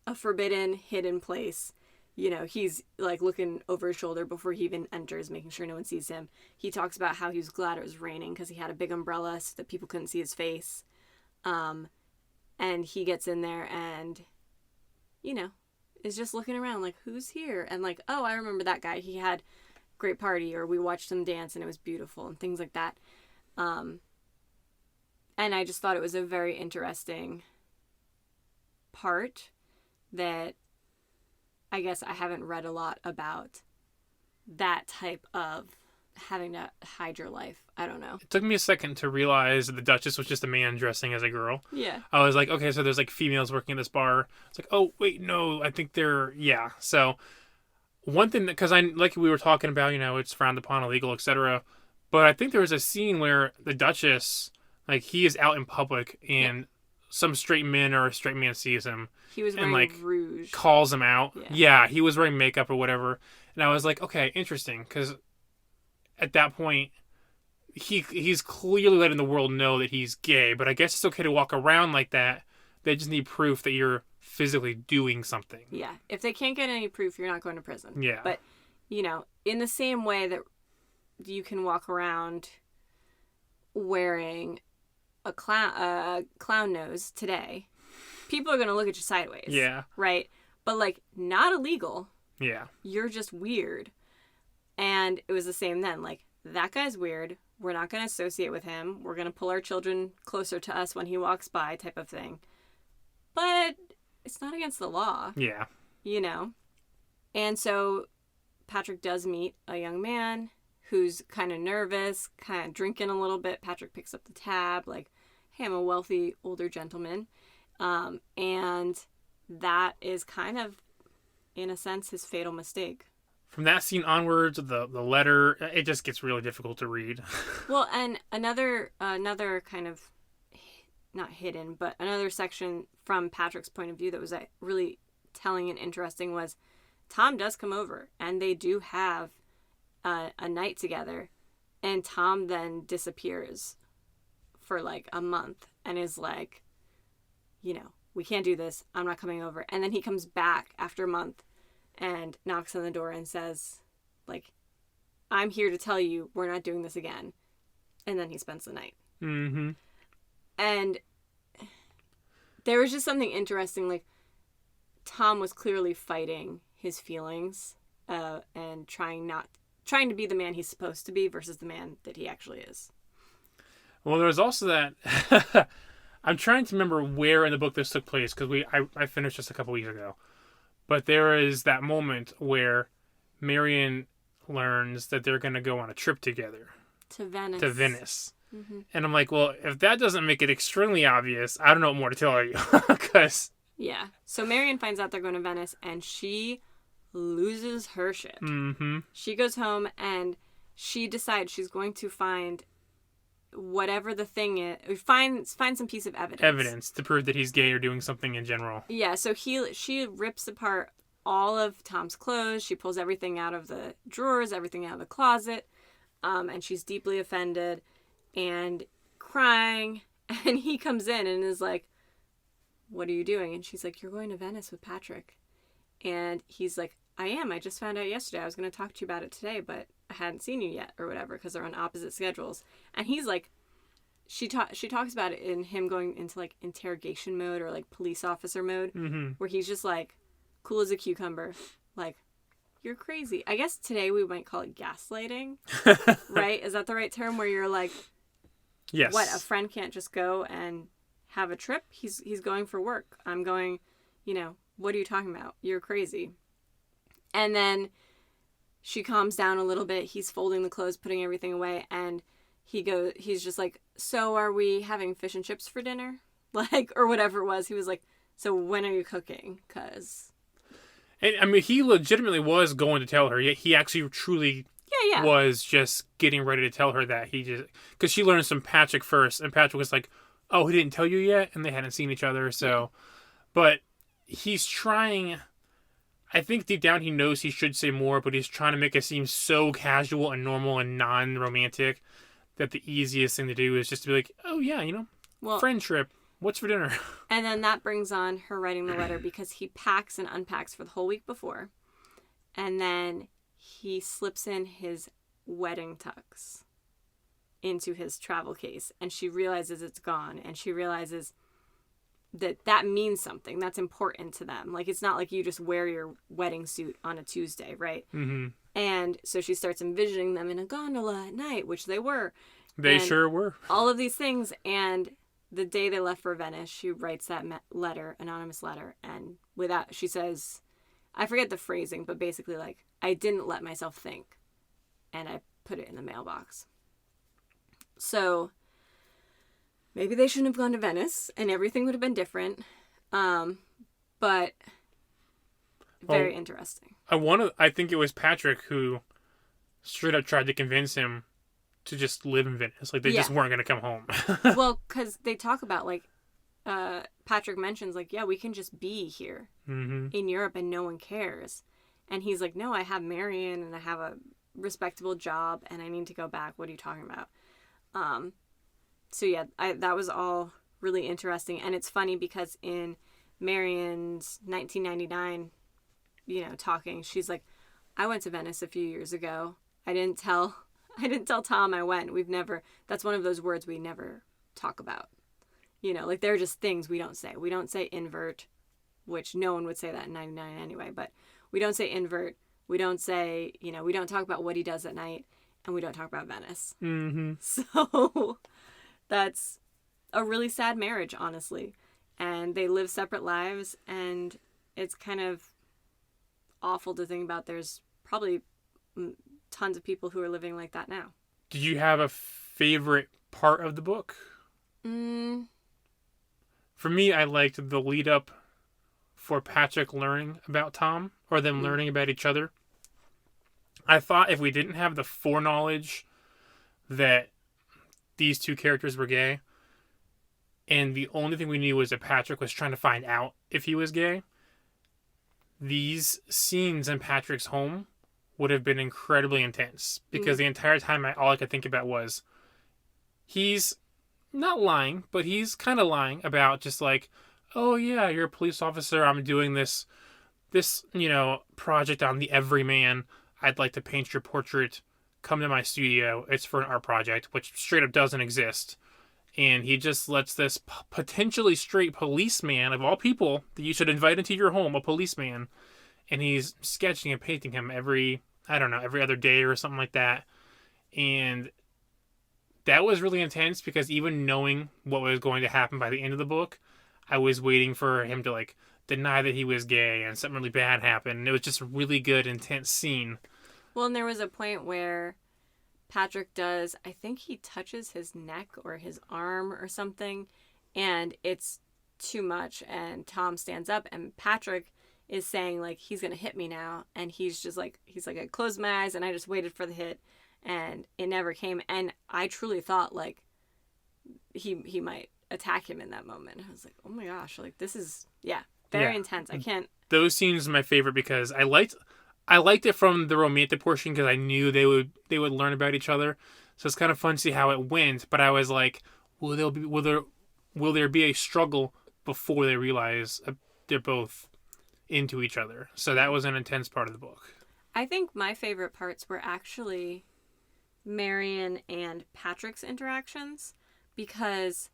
Speaker 1: a forbidden, hidden place. You know, he's like looking over his shoulder before he even enters, making sure no one sees him. He talks about how he was glad it was raining because he had a big umbrella so that people couldn't see his face. And he gets in there and, you know, is just looking around like, who's here? And like, oh, I remember that guy. He had a great party, or we watched him dance and it was beautiful and things like that. And I just thought it was a very interesting part that I guess I haven't read a lot about that type of having to hide your life. I don't know.
Speaker 2: It took me a second to realize that the Duchess was just a man dressing as a girl.
Speaker 1: Yeah.
Speaker 2: I was like, okay, so there's like females working at this bar. It's like, oh, wait, no, I think they're, yeah. So one thing that, because I, like we were talking about, you know, it's frowned upon, illegal, etc. But I think there was a scene where the Duchess, like, he is out in public and some straight man or a straight man sees him.
Speaker 1: He was wearing
Speaker 2: like
Speaker 1: rouge.
Speaker 2: Calls him out.
Speaker 1: Yeah.
Speaker 2: Yeah, he was wearing makeup or whatever. And I was like, okay, interesting. Because at that point, he's clearly letting the world know that he's gay. But I guess it's okay to walk around like that. They just need proof that you're physically doing something.
Speaker 1: Yeah. If they can't get any proof, you're not going to prison.
Speaker 2: Yeah.
Speaker 1: But, you know, in the same way that you can walk around wearing a clown nose today, people are going to look at you sideways.
Speaker 2: Yeah.
Speaker 1: Right? But, like, not illegal.
Speaker 2: Yeah.
Speaker 1: You're just weird. And it was the same then. Like, that guy's weird. We're not going to associate with him. We're going to pull our children closer to us when he walks by, type of thing. But it's not against the law.
Speaker 2: Yeah.
Speaker 1: You know? And so Patrick does meet a young man who's kind of nervous, kind of drinking a little bit. Patrick picks up the tab, like, hey, I'm a wealthy older gentleman. And that is kind of, in a sense, his fatal mistake.
Speaker 2: From that scene onwards, the letter, it just gets really difficult to read.
Speaker 1: Well, and another kind of, not hidden, but another section from Patrick's point of view that was really telling and interesting was Tom does come over, and they do have a night together, and Tom then disappears for like a month and is like, you know, we can't do this. I'm not coming over. And then he comes back after a month and knocks on the door and says, like, I'm here to tell you we're not doing this again. And then he spends the night.
Speaker 2: Mm-hmm.
Speaker 1: And there was just something interesting. Like, Tom was clearly fighting his feelings and trying to be the man he's supposed to be versus the man that he actually is.
Speaker 2: Well, there was also that... I'm trying to remember where in the book this took place, because I finished this a couple weeks ago. But there is that moment where Marion learns that they're going to go on a trip together.
Speaker 1: To Venice. Mm-hmm.
Speaker 2: And I'm like, well, if that doesn't make it extremely obvious, I don't know what more to tell you. Cause...
Speaker 1: Yeah. So Marion finds out they're going to Venice, and she loses her shit.
Speaker 2: Mm-hmm.
Speaker 1: She goes home, and she decides she's going to find whatever the thing is. Find some piece of evidence.
Speaker 2: Evidence to prove that he's gay or doing something in general.
Speaker 1: Yeah, so she rips apart all of Tom's clothes. She pulls everything out of the drawers, everything out of the closet, and she's deeply offended and crying. And he comes in and is like, what are you doing? And she's like, you're going to Venice with Patrick. And he's like, I am. I just found out yesterday. I was going to talk to you about it today, but I hadn't seen you yet or whatever because they're on opposite schedules. And he's like, she talks about it in him going into like interrogation mode or like police officer mode,
Speaker 2: mm-hmm.
Speaker 1: where he's just like cool as a cucumber. Like, you're crazy. I guess today we might call it gaslighting, right? Is that the right term? Where you're like,
Speaker 2: yes.
Speaker 1: What, a friend can't just go and have a trip? He's going for work. I'm going, you know, what are you talking about? You're crazy. And then she calms down a little bit. He's folding the clothes, putting everything away, and he's just like, so are we having fish and chips for dinner? Like, or whatever it was. He was like, so when are you cooking? 'Cause...
Speaker 2: And, I mean, he legitimately was going to tell her. He actually truly was just getting ready to tell her that he just... Because she learned from Patrick first, and Patrick was like, oh, he didn't tell you yet? And they hadn't seen each other, so... But he's trying. I think deep down he knows he should say more, but he's trying to make it seem so casual and normal and non-romantic that the easiest thing to do is just to be like, oh yeah,
Speaker 1: Well,
Speaker 2: friend trip. What's for dinner?
Speaker 1: and then that brings on her writing the letter because he packs and unpacks for the whole week before. And then he slips in his wedding tux into his travel case. And she realizes it's gone. And she realizes that means something. That's important to them. Like, it's not like you just wear your wedding suit on a Tuesday, right?
Speaker 2: Mm-hmm.
Speaker 1: And so she starts envisioning them in a gondola at night, which they were.
Speaker 2: They
Speaker 1: and
Speaker 2: sure were.
Speaker 1: all of these things. And the day they left for Venice, she writes that letter, anonymous letter. And without, she says, I forget the phrasing, but basically like, I didn't let myself think. And I put it in the mailbox. So maybe they shouldn't have gone to Venice and everything would have been different. But very interesting.
Speaker 2: I think it was Patrick who straight up tried to convince him to just live in Venice. Like, they just weren't going to come home.
Speaker 1: Well, because they talk about, like, Patrick mentions, like, yeah, we can just be here in Europe and no one cares. And he's like, no, I have Marion and I have a respectable job and I need to go back. What are you talking about? So, yeah, that was all really interesting. And it's funny because in Marion's 1999, talking, she's like, I went to Venice a few years ago. I didn't tell Tom I went. That's one of those words we never talk about. Like, they're just things we don't say. We don't say invert, which no one would say that in 99 anyway, but we don't say invert. We don't say, we don't talk about what he does at night, and we don't talk about Venice.
Speaker 2: Mm-hmm.
Speaker 1: So that's a really sad marriage, honestly. And they live separate lives, and it's kind of awful to think about. There's probably tons of people who are living like that now.
Speaker 2: Did you have a favorite part of the book? For me, I liked the lead up for Patrick learning about Tom, or them learning about each other. I thought if we didn't have the foreknowledge that these two characters were gay, and the only thing we knew was that Patrick was trying to find out if he was gay, these scenes in Patrick's home would have been incredibly intense. Because the entire time, all I could think about was, he's not lying, but he's kind of lying about just like, oh yeah, you're a police officer, I'm doing this project on the everyman. I'd like to paint your portrait. Come to my studio. It's for an art project, which straight up doesn't exist. And he just lets this potentially straight policeman, of all people that you should invite into your home, a policeman, and he's sketching and painting him every other day or something like that. And that was really intense because even knowing what was going to happen by the end of the book, I was waiting for him to like deny that he was gay and something really bad happened. And it was just a really good, intense scene.
Speaker 1: Well, and there was a point where Patrick does, I think he touches his neck or his arm or something, and it's too much, and Tom stands up, and Patrick is saying, like, he's going to hit me now, and he's like, I closed my eyes, and I just waited for the hit, and it never came, and I truly thought, like, he might attack him in that moment. I was like, oh my gosh, like, this is, very intense. I can't.
Speaker 2: Those scenes are my favorite because I liked it from the romantic portion because I knew they would learn about each other. So it's kind of fun to see how it went. But I was like, will there be a struggle before they realize they're both into each other? So that was an intense part of the book.
Speaker 1: I think my favorite parts were actually Marion and Patrick's interactions because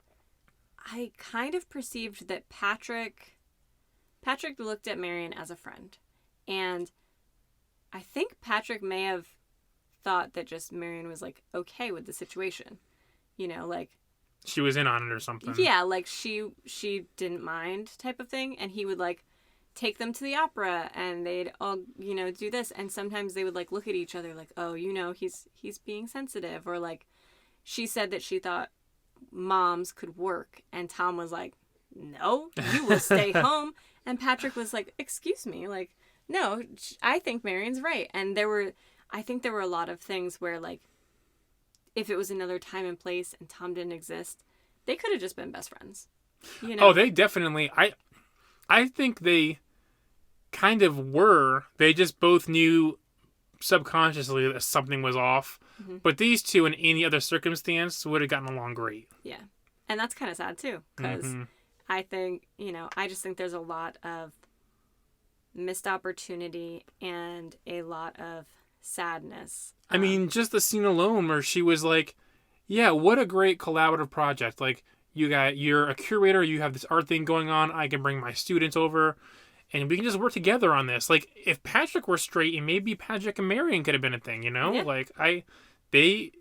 Speaker 1: I kind of perceived that Patrick looked at Marion as a friend. And I think Patrick may have thought that just Marion was, like, okay with the situation. Like...
Speaker 2: she was in on it or something.
Speaker 1: Yeah, like, she didn't mind type of thing. And he would, like, take them to the opera and they'd all, do this. And sometimes they would, like, look at each other like, oh, he's being sensitive. Or, like, she said that she thought moms could work. And Tom was like, no, you will stay home. And Patrick was like, excuse me, like, no, I think Marion's right. And I think there were a lot of things where, like, if it was another time and place and Tom didn't exist, they could have just been best friends.
Speaker 2: Oh, they definitely, I I think they kind of were. They just both knew subconsciously that something was off.
Speaker 1: Mm-hmm.
Speaker 2: But these two, in any other circumstance, would have gotten along great.
Speaker 1: Yeah. And that's kind of sad, too. Because I think, I just think there's a lot of missed opportunity and a lot of sadness.
Speaker 2: I mean, just the scene alone where she was like, yeah, what a great collaborative project. Like, you're a curator, you have this art thing going on, I can bring my students over, and we can just work together on this. Like, if Patrick were straight, and maybe Patrick and Marion could have been a thing, Yeah. Like, they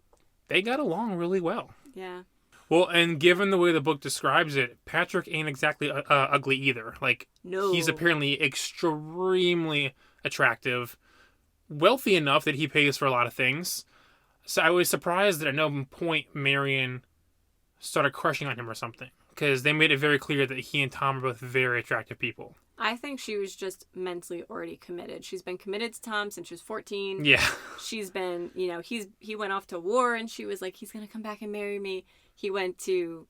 Speaker 2: got along really well.
Speaker 1: Yeah.
Speaker 2: Well, and given the way the book describes it, Patrick ain't exactly ugly either. Like,
Speaker 1: no.
Speaker 2: He's apparently extremely attractive, wealthy enough that he pays for a lot of things. So I was surprised that at no point Marion started crushing on him or something, because they made it very clear that he and Tom are both very attractive people.
Speaker 1: I think she was just mentally already committed. She's been committed to Tom since she was 14.
Speaker 2: Yeah.
Speaker 1: She's been, he went off to war and she was like, he's going to come back and marry me. He went to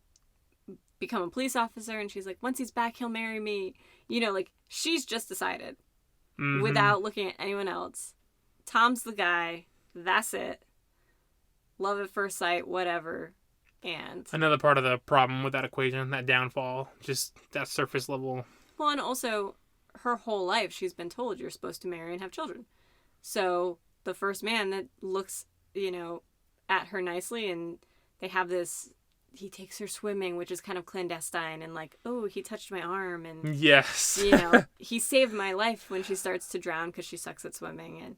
Speaker 1: become a police officer and she's like, once he's back, he'll marry me. She's just decided without looking at anyone else. Tom's the guy. That's it. Love at first sight, whatever. And
Speaker 2: another part of the problem with that equation, that downfall, just that surface level.
Speaker 1: Well, and also her whole life she's been told you're supposed to marry and have children. So the first man that looks, at her nicely and they have this, he takes her swimming, which is kind of clandestine, and like, oh, he touched my arm, and
Speaker 2: yes,
Speaker 1: he saved my life when she starts to drown because she sucks at swimming, and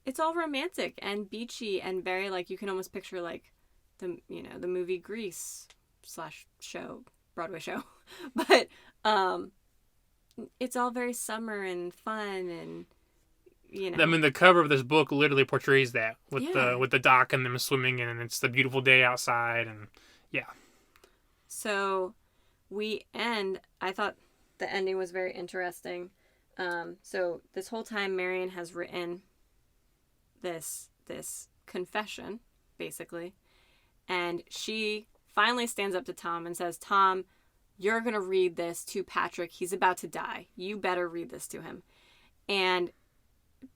Speaker 1: it's all romantic and beachy and very like, you can almost picture like the movie Grease / show, Broadway show, but it's all very summer and fun, and I
Speaker 2: mean, the cover of this book literally portrays that with the dock and them swimming, and it's the beautiful day outside, and yeah.
Speaker 1: So we end. I thought the ending was very interesting. So this whole time, Marion has written this confession, basically, and she finally stands up to Tom and says, "Tom, you're gonna read this to Patrick. He's about to die. You better read this to him." And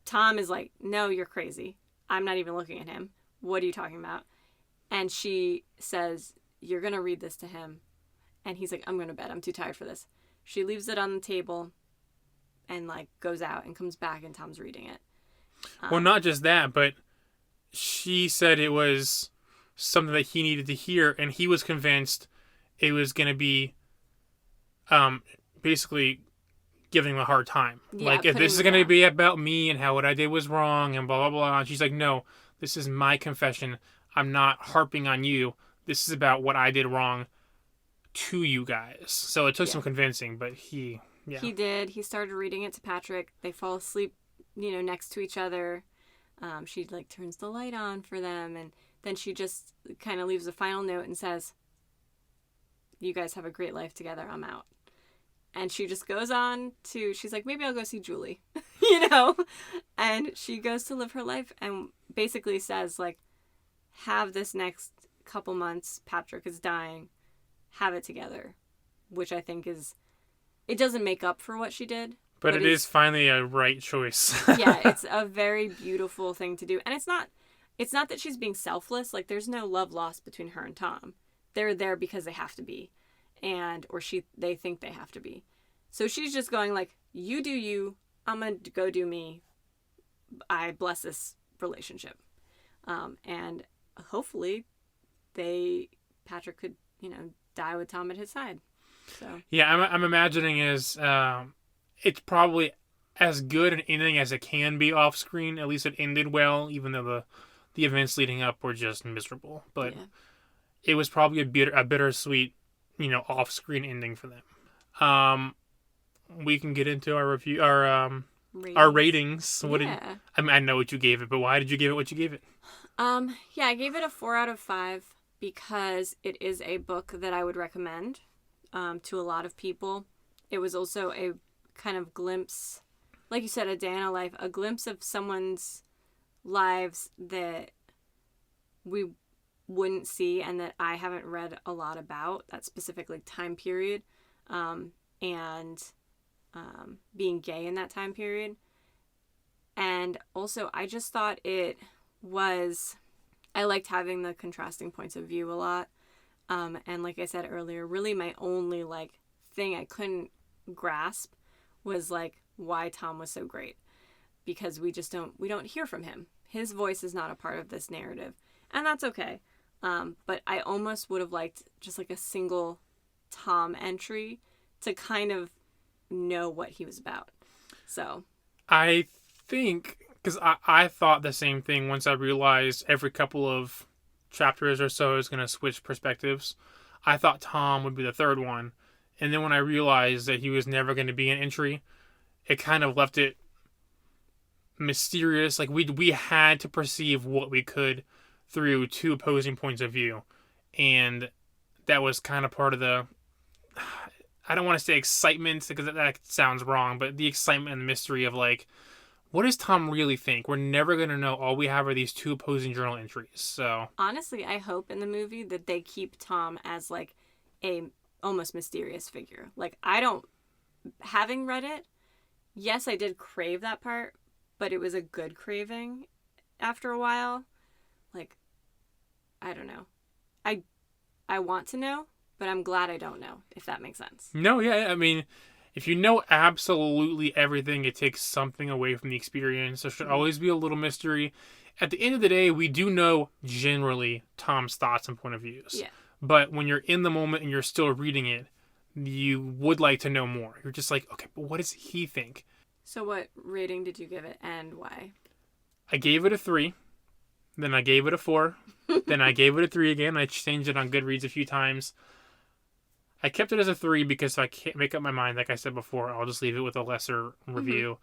Speaker 1: Tom is like, "No, you're crazy. I'm not even looking at him. What are you talking about?" And she says, "You're going to read this to him." And he's like, "I'm going to bed. I'm too tired for this." She leaves it on the table and like goes out and comes back and Tom's reading it.
Speaker 2: Well, not just that, but she said it was something that he needed to hear, and he was convinced it was going to be basically giving him a hard time.
Speaker 1: Yeah,
Speaker 2: like, if this is going to be about me and how what I did was wrong and blah, blah, blah. And she's like, "No, this is my confession. I'm not harping on you. This is about what I did wrong to you guys." So it took some convincing, but he
Speaker 1: did. He started reading it to Patrick. They fall asleep, next to each other. She like turns the light on for them, and then she just kind of leaves a final note and says, "You guys have a great life together. I'm out." And she just goes on to, she's like, "Maybe I'll go see Julie," and she goes to live her life and basically says, like, have this next couple months, Patrick is dying, have it together, which I think it doesn't make up for what she did.
Speaker 2: But it is finally a right choice.
Speaker 1: Yeah, it's a very beautiful thing to do. And it's not that she's being selfless. Like, there's no love lost between her and Tom. They're there because they have to be. They think they have to be. So she's just going like, "You do you, I'm going to go do me. I bless this relationship." And hopefully Patrick could, die with Tom at his side. So
Speaker 2: yeah, I'm imagining it's probably as good an ending as it can be off screen. At least it ended well, even though the events leading up were just miserable. But it was probably a bittersweet, off screen ending for them. We can get into our review, our ratings. I know what you gave it, but why did you give it what you gave it?
Speaker 1: I gave it a 4 out of 5 because it is a book that I would recommend to a lot of people. It was also a kind of glimpse, like you said, a day in a life, a glimpse of someone's lives that we wouldn't see and that I haven't read a lot about, that specific like time period. And being gay in that time period. And also, I just thought I liked having the contrasting points of view a lot. And like I said earlier, really my only like thing I couldn't grasp was like why Tom was so great, because we don't hear from him. His voice is not a part of this narrative, and that's okay. But I almost would have liked just like a single Tom entry to kind of know what he was about. So
Speaker 2: I think, because I thought the same thing once I realized every couple of chapters or so is going to switch perspectives. I thought Tom would be the third one. And then when I realized that he was never going to be an entry, it kind of left it mysterious. Like we had to perceive what we could through two opposing points of view. And that was kind of part of the, I don't want to say excitement because that sounds wrong, but the excitement and mystery of like, what does Tom really think? We're never going to know. All we have are these two opposing journal entries. So
Speaker 1: honestly, I hope in the movie that they keep Tom as like a almost mysterious figure. Like having read it, yes, I did crave that part, but it was a good craving after a while. Like, I don't know. I want to know, but I'm glad I don't know, if that makes sense.
Speaker 2: No, yeah, I mean, if you know absolutely everything, it takes something away from the experience. There should always be a little mystery. At the end of the day, we do know generally Tom's thoughts and point of views.
Speaker 1: Yeah.
Speaker 2: But when you're in the moment and you're still reading it, you would like to know more. You're just like, okay, but what does he think?
Speaker 1: So what rating did you give it and why?
Speaker 2: I gave it a 3. Then I gave it a 4. Then I gave it a 3 again. I changed it on Goodreads a few times. I kept it as a 3 because if I can't make up my mind, like I said before, I'll just leave it with a lesser review.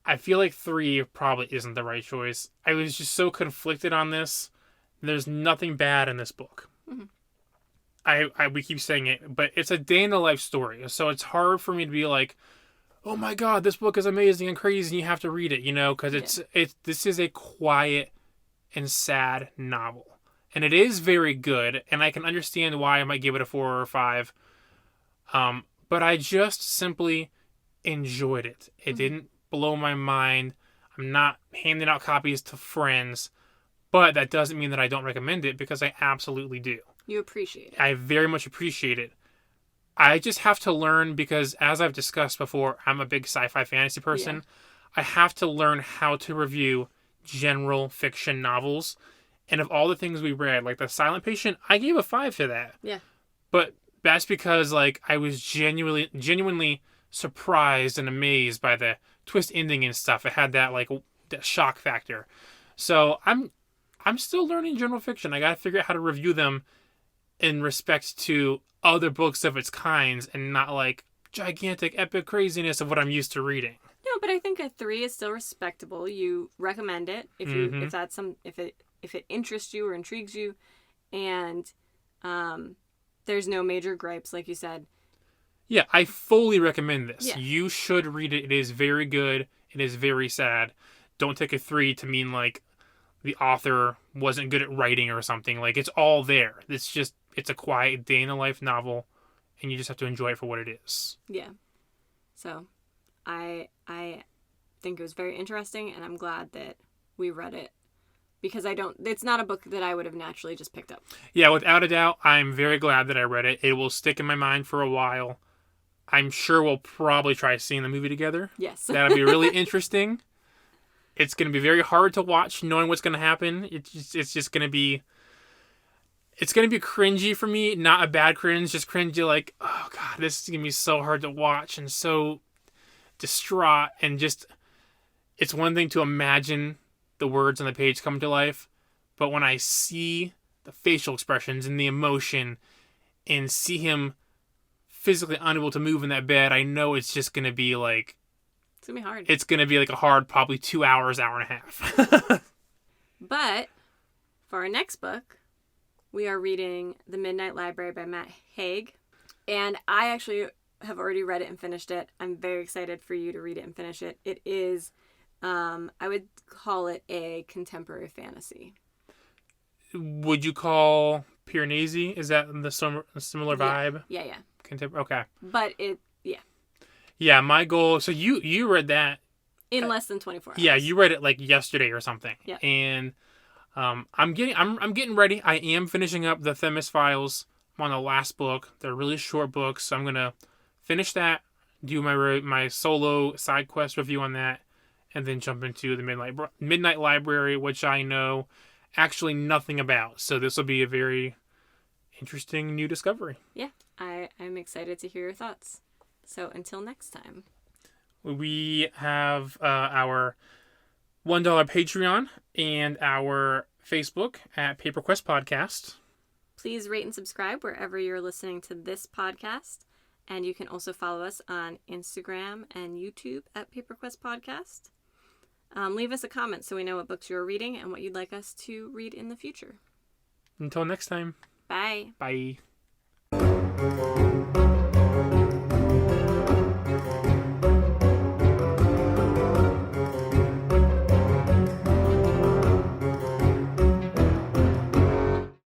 Speaker 2: I feel like 3 probably isn't the right choice. I was just so conflicted on this. There's nothing bad in this book. We keep saying it, but it's a day in the life story. So it's hard for me to be like, oh my God, this book is amazing and crazy and you have to read it, because this is a quiet and sad novel. And it is very good, and I can understand why I might give it a 4 or a 5. But I just simply enjoyed it. It didn't blow my mind. I'm not handing out copies to friends, but that doesn't mean that I don't recommend it, because I absolutely do.
Speaker 1: You appreciate it.
Speaker 2: I very much appreciate it. I just have to learn, because as I've discussed before, I'm a big sci-fi fantasy person. Yeah. I have to learn how to review general fiction novels. And of all the things we read, like The Silent Patient, I gave a 5 to that.
Speaker 1: Yeah.
Speaker 2: But that's because like I was genuinely surprised and amazed by the twist ending and stuff. It had that like that shock factor. So I'm still learning general fiction. I got to figure out how to review them in respect to other books of its kinds and not like gigantic epic craziness of what I'm used to reading.
Speaker 1: No, but I think a 3 is still respectable. You recommend it if it interests you or intrigues you, and there's no major gripes, like you said.
Speaker 2: Yeah, I fully recommend this.
Speaker 1: Yeah.
Speaker 2: You should read it. It is very good. It is very sad. Don't take a 3 to mean like the author wasn't good at writing or something. Like, it's all there. It's a quiet day in the life novel, and you just have to enjoy it for what it is.
Speaker 1: Yeah. So, I think it was very interesting, and I'm glad that we read it, because it's not a book that I would have naturally just picked up.
Speaker 2: Yeah, without a doubt, I'm very glad that I read it. It will stick in my mind for a while. I'm sure we'll probably try seeing the movie together.
Speaker 1: Yes.
Speaker 2: That'll be really interesting. It's going to be very hard to watch, knowing what's going to happen. It's just going to be... It's going to be cringy for me. Not a bad cringe, just cringy like, oh God, this is going to be so hard to watch and so distraught. And just, it's one thing to imagine the words on the page come to life, but when I see the facial expressions and the emotion and see him physically unable to move in that bed, I know it's just going to be like...
Speaker 1: It's going to be hard.
Speaker 2: It's going to be like a hard probably 2 hours, hour and a half.
Speaker 1: But for our next book, we are reading The Midnight Library by Matt Haig. And I actually have already read it and finished it. I'm very excited for you to read it and finish it. It is, I would call it a contemporary fantasy.
Speaker 2: Would you call Piranesi? Is that the similar vibe?
Speaker 1: Yeah.
Speaker 2: Okay.
Speaker 1: But
Speaker 2: Yeah, my goal. So you read that
Speaker 1: in less than 24 hours.
Speaker 2: Yeah, you read it like yesterday or something.
Speaker 1: Yeah.
Speaker 2: And I'm getting ready. I am finishing up the Themis Files. I'm on the last book. They're really short books, so I'm gonna finish that, do my solo side quest review on that, and then jump into the Midnight Library, which I know actually nothing about. So this will be a very interesting new discovery.
Speaker 1: Yeah, I'm excited to hear your thoughts. So until next time.
Speaker 2: We have our $1 Patreon and our Facebook at Paper Quest Podcast.
Speaker 1: Please rate and subscribe wherever you're listening to this podcast. And you can also follow us on Instagram and YouTube at Paper Quest Podcast. Leave us a comment so we know what books you're reading and what you'd like us to read in the future.
Speaker 2: Until next time.
Speaker 1: Bye.
Speaker 2: Bye.